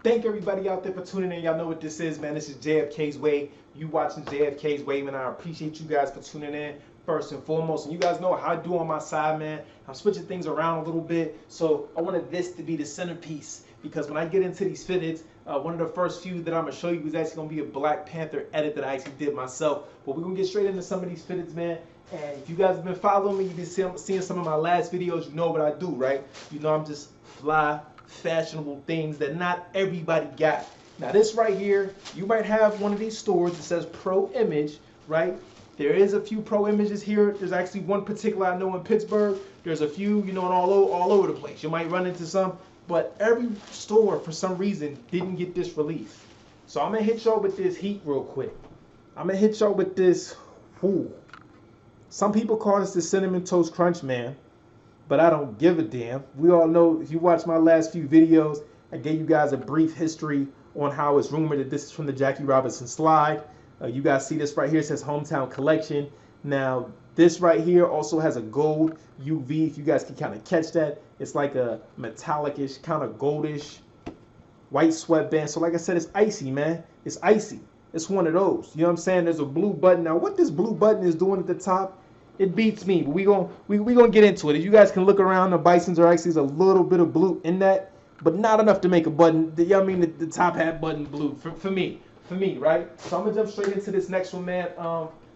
Thank everybody out there for tuning in. Y'all know what this is, man. This is JFK'S Way. You watching JFK'S Way, man. I appreciate you guys for tuning in first and foremost. And you guys know how I do on my side, man. I'm switching things around a little bit. So I wanted this to be the centerpiece because when I get into these fitteds, one of the first few that I'm going to show you is actually going to be a Black Panther edit that I actually did myself. But we're going to get straight into some of these fitteds, man. And if you guys have been following me, you've been seeing some of my last videos, you know what I do, right? You know I'm just fly, fashionable things that not everybody got. Now this right here, you might have one of these stores that says Pro Image, right? There is a few Pro Images here. There's actually one particular I know in Pittsburgh. There's a few, you know, all over the place. You might run into some, but every store for some reason didn't get this release. So I'm gonna hit y'all with this heat real quick. I'm gonna hit y'all with this. Ooh. Some people call this the Cinnamon Toast Crunch, man, but I don't give a damn. We all know, if you watch my last few videos, I gave you guys a brief history on how it's rumored that this is from the Jackie Robinson slide. You guys see this right here, it says Hometown Collection. Now, this right here also has a gold UV, if you guys can kind of catch that. It's like a metallic-ish, kind of goldish, white sweatband. So like I said, it's icy, man. It's icy. It's one of those. You know what I'm saying? There's a blue button. Now, what this blue button is doing at the top, it beats me, but we gonna get into it. If you guys can look around, the Bisons are actually a little bit of blue in that, but not enough to make a button. You know what I mean? The top hat button blue for me, right? So I'm gonna jump straight into this next one, man.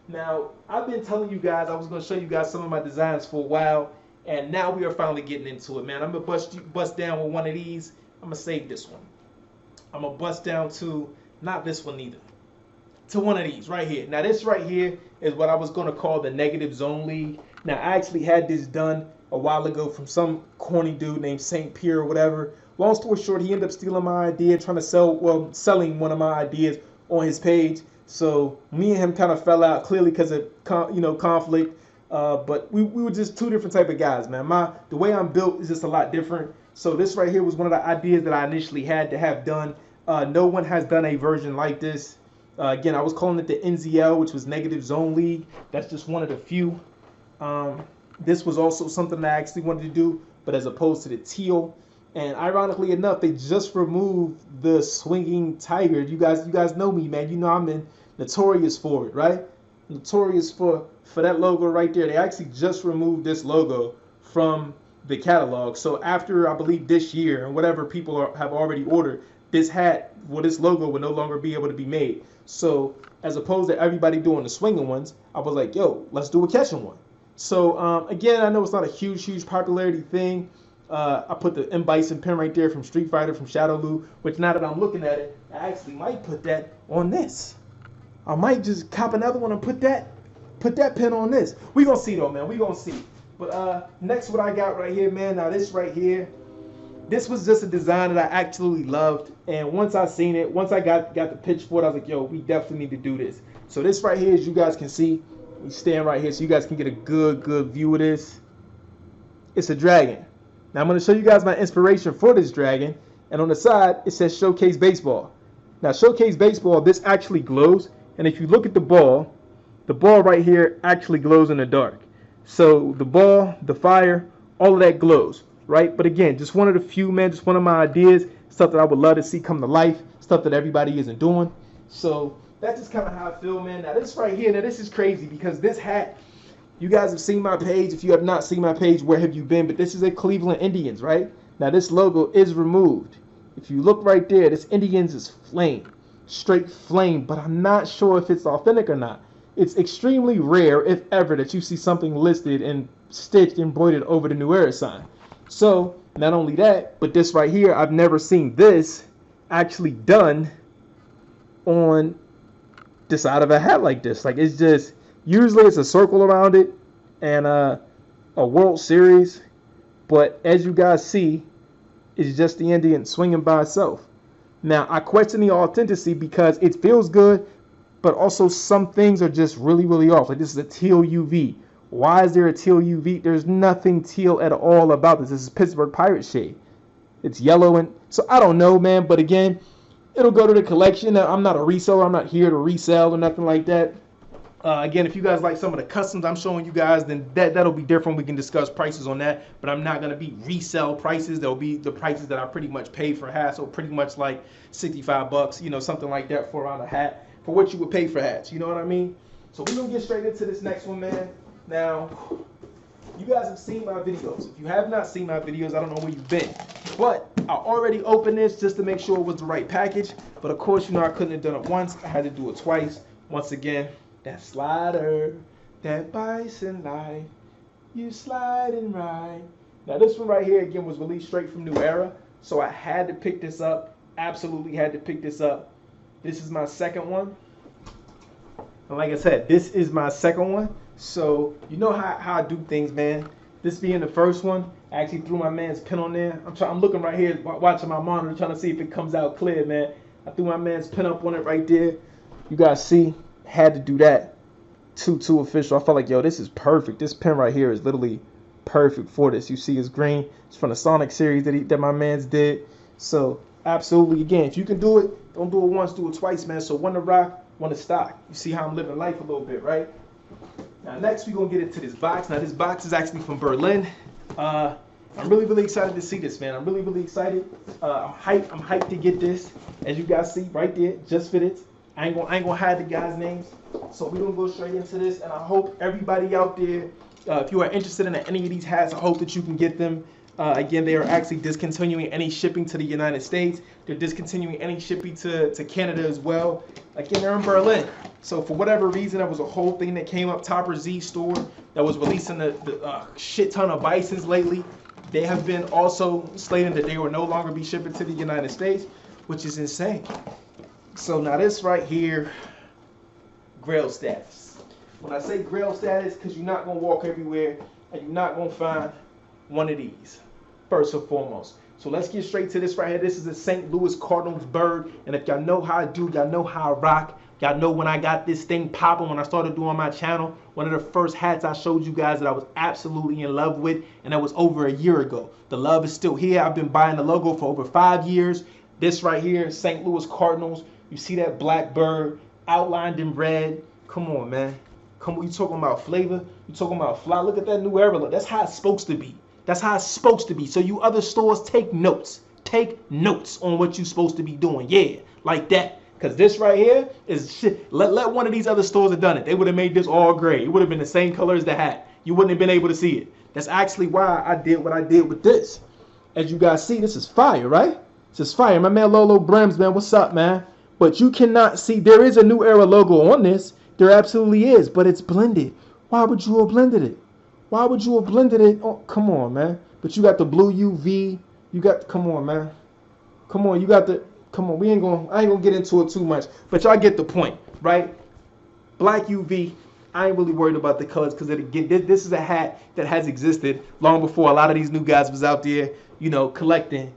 Now I've been telling you guys I was gonna show you guys some of my designs for a while, and now we are finally getting into it, man. I'm gonna bust down with one of these. I'm gonna save this one. I'm gonna bust down to not this one either. To one of these right here. Now this right here is what I was going to call the Negative Zone League. Now I actually had this done a while ago from some corny dude named St. Pierre or whatever. Long story short, he ended up stealing my idea, trying to selling one of my ideas on his page. So me and him kind of fell out, clearly because of conflict. But we were just two different type of guys, man. The way I'm built is just a lot different. So this right here was one of the ideas that I initially had to have done. No one has done a version like this. Again, I was calling it the NZL, which was Negative Zone League. That's just one of the few. This was also something I actually wanted to do, but as opposed to the teal. And ironically enough, they just removed the swinging tiger. You guys know me, man. You know I'm notorious for it, right? Notorious for that logo right there. They actually just removed this logo from the catalog. So after, I believe, this year, and whatever people have already ordered, this hat, this logo would no longer be able to be made. So as opposed to everybody doing the swinging ones, I was like, yo, let's do a catching one. So again, I know it's not a huge popularity thing. I put the M. Bison pin right there from Street Fighter, from Shadowloo, which now that I'm looking at it, I actually might put that on this. I might just cop another one and put that pin on this. We gonna see though, man. We gonna see. But next, what I got right here, man. Now this right here, this was just a design that I absolutely loved, and once I seen it, once I got the pitch for it, I was like, yo, we definitely need to do this. So this right here, as you guys can see, we stand right here so you guys can get a good view of this. It's a dragon. Now I'm going to show you guys my inspiration for this dragon, and on the side it says Showcase Baseball. Now Showcase Baseball, this actually glows, and if you look at the ball right here actually glows in the dark. So the ball, the fire, all of that glows. Right? But again, just one of the few, man, just one of my ideas, stuff that I would love to see come to life, stuff that everybody isn't doing. So that's just kind of how I feel, man. Now this right here, now this is crazy because this hat, you guys have seen my page. If you have not seen my page, where have you been? But this is a Cleveland Indians, right? Now this logo is removed. If you look right there, this Indians is flame, straight flame, but I'm not sure if it's authentic or not. It's extremely rare, if ever, that you see something listed and stitched, embroidered over the New Era sign. So not only that, but this right here, I've never seen this actually done on the side of a hat like this. Like, it's just, usually it's a circle around it and a World Series, but as you guys see, it's just the Indian swinging by itself. Now I question the authenticity because it feels good, but also some things are just really off. Like this is a teal UV. Why is there a teal UV? There's nothing teal at all about this. This is Pittsburgh Pirate shade. It's yellow, and so I don't know, man. But again, it'll go to the collection. I'm not a reseller. I'm not here to resell or nothing like that. Again, if you guys like some of the customs I'm showing you guys, then that'll be different. We can discuss prices on that, but I'm not gonna be resell prices. They'll be the prices that I pretty much paid for hats, so pretty much like 65 bucks, you know, something like that for around a hat, for what you would pay for hats, you know what I mean? So we're gonna get straight into this next one, man. Now, you guys have seen my videos. If you have not seen my videos, I don't know where you've been, but I already opened this just to make sure it was the right package. But of course, you know, I couldn't have done it once. I had to do it twice. Once again, that slider, that bison life, you slide and ride. Now this one right here, again, was released straight from New Era, so I had to pick this up. Absolutely had to pick this up. This is my second one. And like I said, this is my second one. So you know how I do things, man. This being the first one, I actually threw my man's pin on there. I'm looking right here, watching my monitor, trying to see if it comes out clear, man. I threw my man's pin up on it right there. You guys see, had to do that. Too official. I felt like, yo, this is perfect. This pin right here is literally perfect for this. You see it's green. It's from the Sonic series that my man's did. So absolutely, again, if you can do it, don't do it once, do it twice, man. So one to rock, one to stock. You see how I'm living life a little bit, right? Now next we're gonna get into this box. Now this box is actually from Berlin. I'm really excited to see this, man. I'm really excited. I'm hyped to get this. As you guys see right there, just fit it. I ain't gonna hide the guys' names. So we're gonna go straight into this, and I hope everybody out there, if you are interested in any of these hats, I hope that you can get them. Again, they are actually discontinuing any shipping to the United States. They're discontinuing any shipping to Canada as well. Again, they're in Berlin. So for whatever reason, there was a whole thing that came up, Topper Z store, that was releasing the shit ton of Bisons lately. They have been also stating that they will no longer be shipping to the United States, which is insane. So now this right here, Grail status. When I say Grail status, because you're not gonna walk everywhere and you're not gonna find one of these, first and foremost. So let's get straight to this right here. This is a St. Louis Cardinals bird, and if y'all know how I do, y'all know how I rock. Y'all know when I got this thing popping, when I started doing my channel, one of the first hats I showed you guys that I was absolutely in love with, and that was over a year ago. The love is still here. I've been buying the logo for over 5 years. This right here, St. Louis Cardinals. You see that black bird outlined in red. Come on, man. Come on, you talking about flavor? You talking about fly? Look at that New Era look. That's how it's supposed to be. That's how it's supposed to be. So you other stores, take notes. Take notes on what you're supposed to be doing. Yeah, like that. Because this right here is shit. Let one of these other stores have done it. They would have made this all gray. It would have been the same color as the hat. You wouldn't have been able to see it. That's actually why I did what I did with this. As you guys see, this is fire, right? This is fire. My man Lolo Brems, man, what's up, man? But you cannot see, there is a New Era logo on this. There absolutely is, but it's blended. Why would you have blended it? Why would you have blended it? Oh, come on, man. But you got the blue UV. You got, come on, man. Come on, you got the, come on. I ain't gonna get into it too much, but y'all get the point, right? Black UV. I ain't really worried about the colors because again, this is a hat that has existed long before a lot of these new guys was out there, you know, collecting.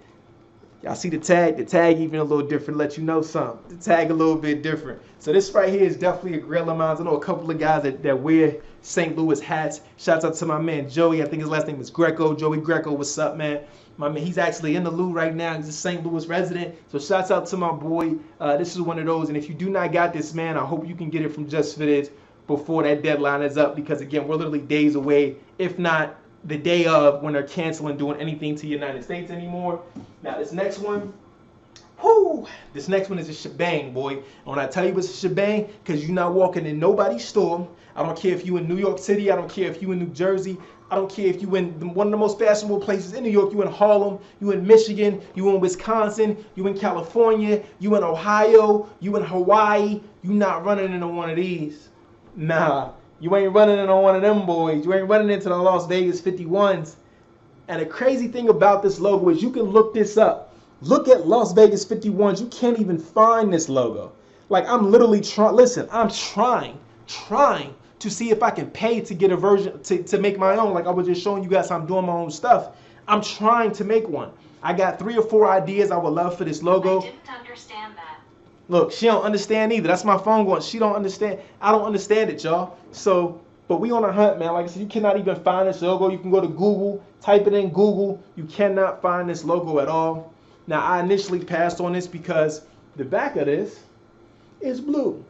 Y'all see the tag? The tag even a little different, let you know something. The tag a little bit different. So this right here is definitely a grail of mine. I know a couple of guys that wear St. Louis hats. Shouts out to my man Joey. I think his last name is Greco. Joey Greco, what's up, man? My man, he's actually in the Lou right now. He's a St. Louis resident. So shouts out to my boy. This is one of those. And if you do not got this, man, I hope you can get it from Just For This before that deadline is up. Because again, we're literally days away, if not the day of, when they're canceling doing anything to the United States anymore. Now this next one, whoo, this next one is a shebang, boy. And when I tell you it's a shebang, because you're not walking in nobody's store. I don't care if you in New York City. I don't care if you in New Jersey. I don't care if you in one of the most fashionable places in New York. You in Harlem, you in Michigan, you in Wisconsin, you in California, you in Ohio, you in Hawaii. You not running into one of these. Nah. You ain't running into one of them boys. You ain't running into the Las Vegas 51s. And the crazy thing about this logo is you can look this up. Look at Las Vegas 51s. You can't even find this logo. Like, I'm literally trying. Listen, I'm trying to see if I can pay to get a version, to make my own. Like I was just showing you guys how I'm doing my own stuff. I'm trying to make one. I got 3 or 4 ideas I would love for this logo. I didn't understand that. Look, she don't understand either. That's my phone going. She don't understand. I don't understand it, y'all. So, but we on a hunt, man. Like I said, you cannot even find this logo. You can go to Google, type it in Google. You cannot find this logo at all. Now, I initially passed on this because the back of this is blue.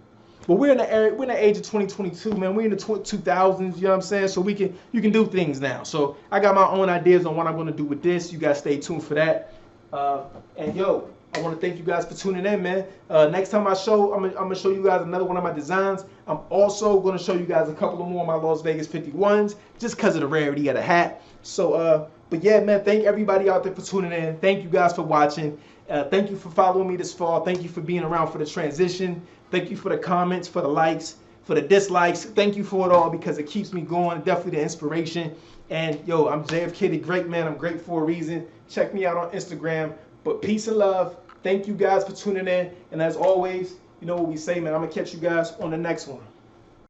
But we're in the age of 2022, man. We're in the 2000s, you know what I'm saying? So you can do things now. So I got my own ideas on what I'm gonna do with this. You guys stay tuned for that. And yo, I want to thank you guys for tuning in, man. Next time I show, I'm gonna show you guys another one of my designs. I'm also gonna show you guys a couple of more of my Las Vegas 51s, just because of the rarity of the hat. So, but yeah, man, thank everybody out there for tuning in. Thank you guys for watching. Thank you for following me this fall. Thank you for being around for the transition. Thank you for the comments, for the likes, for the dislikes. Thank you for it all because it keeps me going. Definitely the inspiration. And yo, I'm JFK the Great, man. I'm great for a reason. Check me out on Instagram. But peace and love. Thank you guys for tuning in. And as always, you know what we say, man. I'm going to catch you guys on the next one.